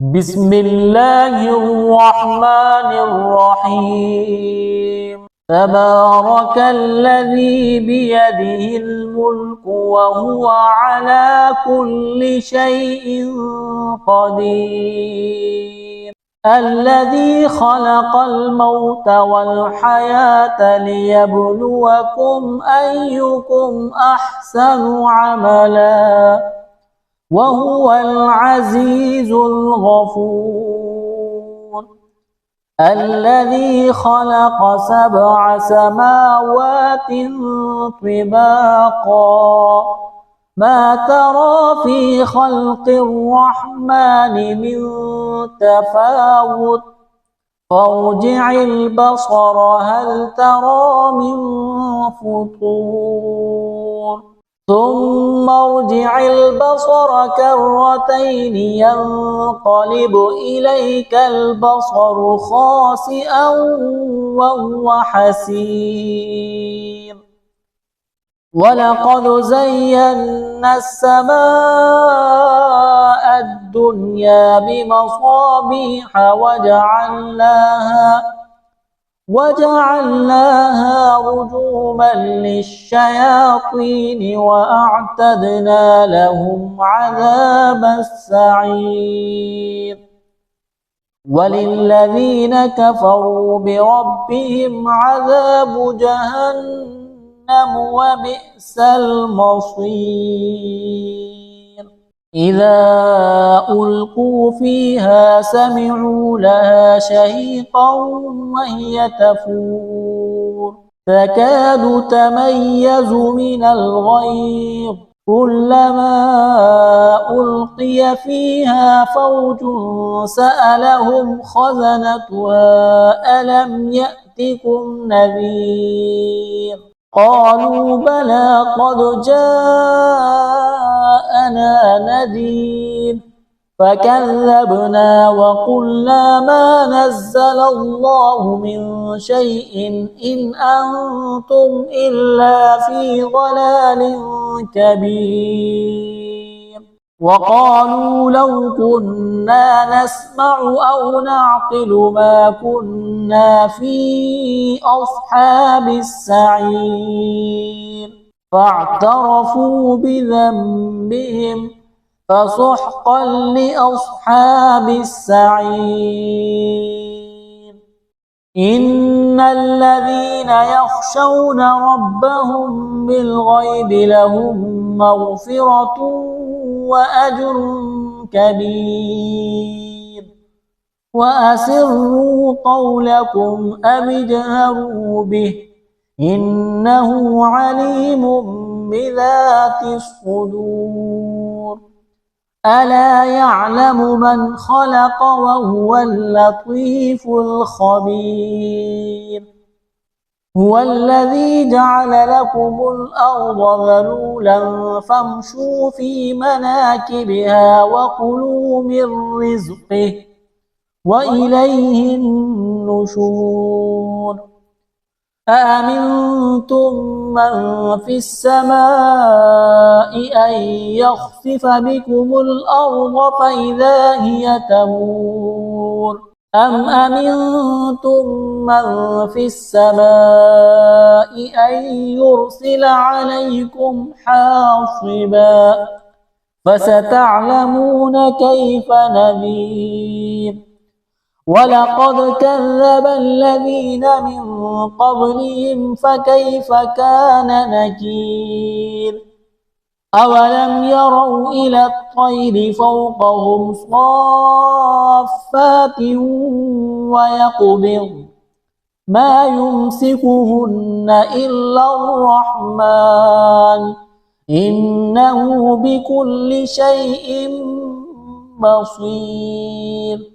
بسم الله الرحمن الرحيم. تبارك الذي بيده الملك وهو على كل شيء قدير. الذي خلق الموت والحياة ليبلوكم أيكم أحسن عملا وهو العزيز الغفور. الذي خلق 7 سماوات طباقا ما ترى في خلق الرحمن من تفاوت فارجع البصر هل ترى من فطور ثم ارجع البصر كرتين ينقلب إليك البصر خاسئا وهو حسير. ولقد زينا السماء الدنيا بمصابيح وجعلناها رجوما للشياطين وأعتدنا لهم عذاب السعير. وللذين كفروا بربهم عذاب جهنم وبئس المصير. إذا ألقوا فيها سمعوا لها شهيقا وهي تفور تكاد تميز من الغيظ كلما ألقي فيها فوج سألهم خزنتها ألم يأتكم نذير قالوا بلى قد جاءنا نذير فكذبنا وقلنا ما نزل الله من شيء إن أنتم إلا في ضلال كبير. وقالوا لو كنا نسمع أو نعقل ما كنا في أصحاب السعير فاعترفوا بذنبهم فسحقا لأصحاب السعير. إن الذين يخشون ربهم بالغيب لهم مغفرة وأجر كبير. وأسروا قولكم أو اجهروا به إنه عليم بذات الصدور. ألا يعلم من خلق وهو اللطيف الخبير. هو الذي جعل لكم الأرض ذلولا فامشوا في مناكبها وكلوا من رزقه وإليه النشور. أأمنتم من في السماء أن يخسف بكم الأرض فإذا هي تمور أم أمنتم من في السماء أن يرسل عليكم حاصبا فستعلمون كيف نذير. ولقد كذب الذين من قبلهم فكيف كان نكير. أولم يروا إلى الطير فوقهم صافات ويقبض ما يمسكهن إلا الرحمن إنه بكل شيء بصير.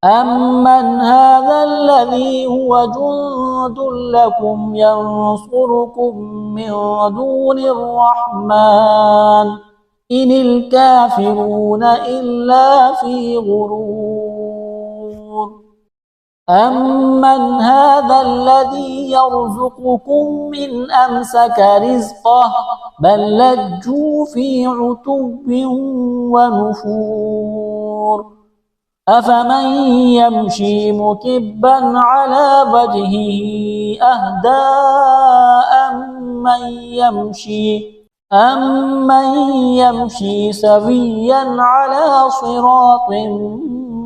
أمن هذا الذي هو جند لكم ينصركم من دون الرحمن إن الكافرون إلا في غرور. أمن هذا الذي يرزقكم من أمسك رزقه بل لجوا في عتب ونفور. أفمن يمشي مكبا على وجهه أهدى أمن يمشي سويا على صراط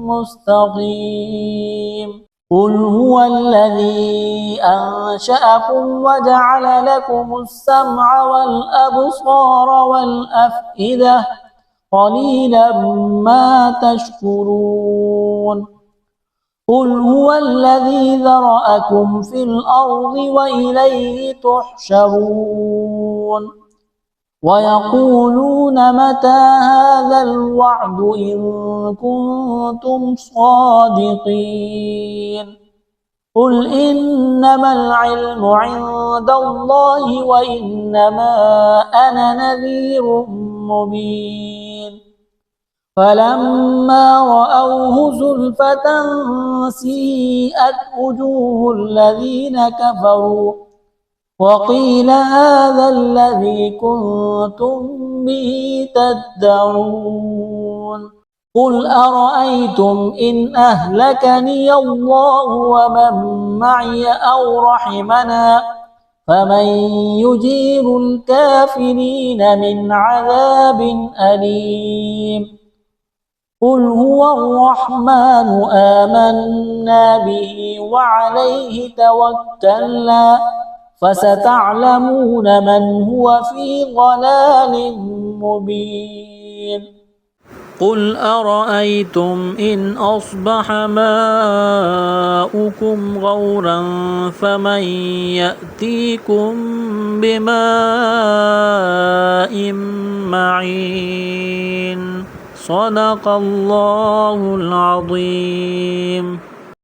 مستقيم قل هو الذي أنشأكم وجعل لكم السمع والأبصار والأفئدة قليلا ما تشكرون قل هو الذي ذرأكم في الأرض وإليه تحشرون ويقولون متى هذا الوعد إن كنتم صادقين قل إنما العلم عند الله وإنما أنا نذير مبين فلما رأوه زلفة سيئت وجوه الذين كفروا وقيل هذا الذي كنتم به تدعون قل أرأيتم إن أهلكني الله ومن معي أو رحمنا فمن يجير الكافرين من عذاب أليم قل هو الرحمن آمنا به وعليه توكلنا فستعلمون من هو في ضلال مبين قل أرأيتم إن أصبح ماؤكم غورا فمن يأتيكم بماء معين صدق الله العظيم.